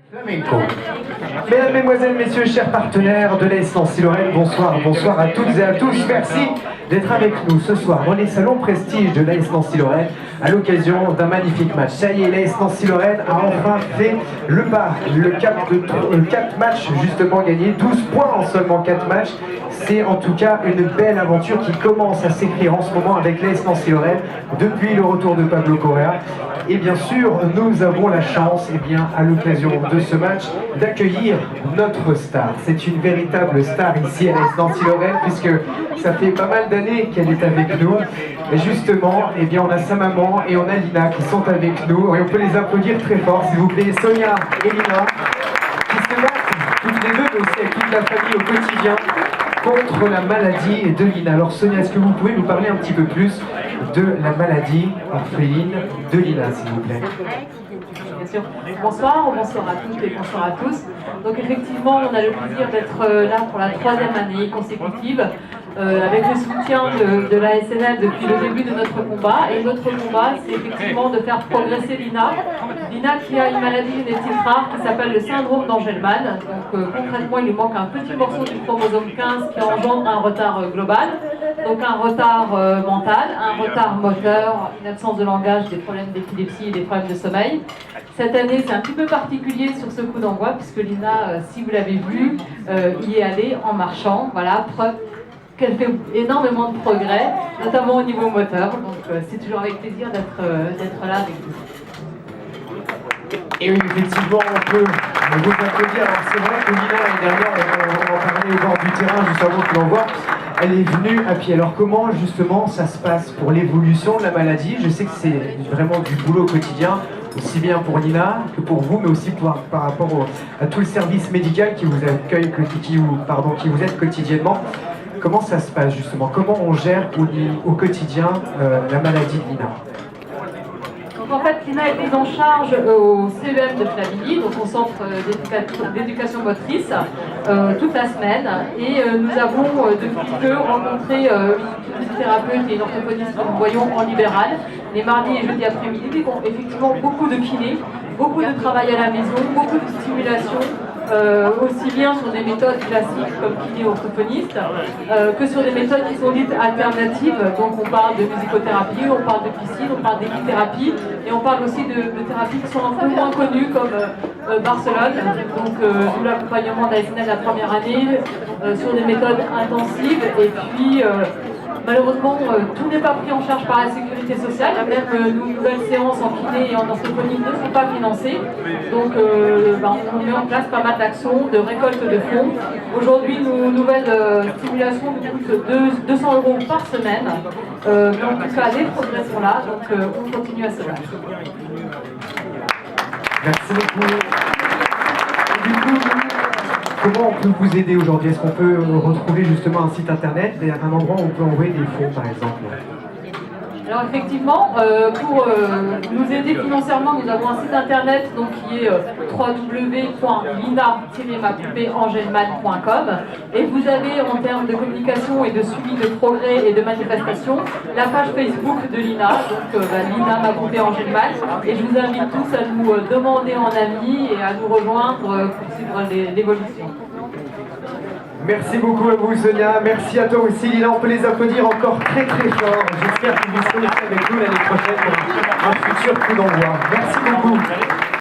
Flamenco. Mesdames, Mesdemoiselles, Messieurs, chers partenaires de l'AS Nancy-Lorraine, bonsoir, bonsoir à toutes et à tous. Merci d'être avec nous ce soir dans les salons prestige de l'AS Nancy-Lorraine à l'occasion d'un magnifique match. Ça y est, l'AS Nancy-Lorraine a enfin fait le pas, le cap de 4 matchs justement gagnés, 12 points en seulement 4 matchs. C'est en tout cas une belle aventure qui commence à s'écrire en ce moment avec l'AS Nancy-Lorraine depuis le retour de Pablo Correa. Et bien sûr, nous avons la chance, à l'occasion de ce match, d'accueillir notre star. C'est une véritable star ici à l'AS Nancy-Lorraine, puisque ça fait pas mal d'années qu'elle est avec nous. Et justement, on a sa maman et on a Lina qui sont avec nous. Et on peut les applaudir très fort, s'il vous plaît. Sonia et Lina, qui se battent toutes les deux, mais aussi avec toute la famille au quotidien, contre la maladie de Lina. Alors Sonia, est-ce que vous pouvez nous parler un petit peu plus de la maladie orpheline de Lina, s'il vous plaît? Bien sûr. Bonsoir à toutes et bonsoir à tous. Donc effectivement, on a le plaisir d'être là pour la 3e année consécutive avec le soutien de la SNL depuis le début de notre combat. Et notre combat, c'est effectivement de faire progresser Lina. Lina qui a une maladie génétique rare qui s'appelle le syndrome d'Angelman. Donc concrètement, il lui manque un petit morceau du chromosome 15 qui engendre un retard global. Donc un retard mental, un retard moteur, une absence de langage, des problèmes d'épilepsie et des problèmes de sommeil. Cette année, c'est un petit peu particulier sur ce coup d'envoi, puisque Lina, si vous l'avez vu, y est allée en marchant. Voilà, preuve qu'elle fait énormément de progrès, notamment au niveau moteur. Donc c'est toujours avec plaisir d'être là avec vous. Et oui, effectivement, on peut vous applaudir. Alors c'est vrai que Lina, l'année dernière, on en parlait au bord du terrain, juste avant que l'on voit, elle est venue à pied. Alors comment justement ça se passe pour l'évolution de la maladie? Je sais que c'est vraiment du boulot au quotidien, aussi bien pour Lina que pour vous, mais aussi par rapport à tout le service médical qui vous accueille, qui vous aide quotidiennement. Comment ça se passe justement? Comment on gère au quotidien la maladie de Lina? Donc en fait, Lina est prise en charge au CEM de Flavilly, donc au centre d'éducation motrice, toute la semaine. Et nous avons depuis peu rencontré une thérapeute et une orthophoniste que nous voyons en libéral les mardis et jeudis après-midi. Donc effectivement beaucoup de kinés, beaucoup de travail à la maison, beaucoup de stimulation. Aussi bien sur des méthodes classiques comme kiné orthophoniste que sur des méthodes qui sont dites alternatives. Donc on parle de musicothérapie, on parle de piscine, on parle d'équithérapie et on parle aussi de thérapies qui sont un peu moins connues comme Barcelone. Donc d'où l'accompagnement d'ASNL la première année sur des méthodes intensives et puis malheureusement, tout n'est pas pris en charge par la sécurité sociale. Même nos nouvelles séances en kiné et en orthophonie ne sont pas financées. Donc, on met en place pas mal d'actions de récolte de fonds. Aujourd'hui, nos nouvelles stimulations nous coûtent 200 € par semaine. Mais en tout cas, les progrès sont là. Donc, on continue à se battre. Merci beaucoup. Et du coup, comment on peut vous aider aujourd'hui? Est-ce qu'on peut retrouver justement un site internet et un endroit où on peut envoyer des fonds par exemple? Alors effectivement, pour nous aider financièrement, nous avons un site internet donc, qui est www.lina-angelman.com et vous avez en termes de communication et de suivi de progrès et de manifestation la page Facebook de Lina, donc Lina m'a groupé Angelman, et je vous invite tous à nous demander en ami et à nous rejoindre pour suivre l'évolution. Merci beaucoup à vous Sonia, merci à toi aussi Lina, on peut les applaudir encore très très fort. J'espère que vous serez avec nous l'année prochaine pour un futur coup d'envoi. Merci beaucoup.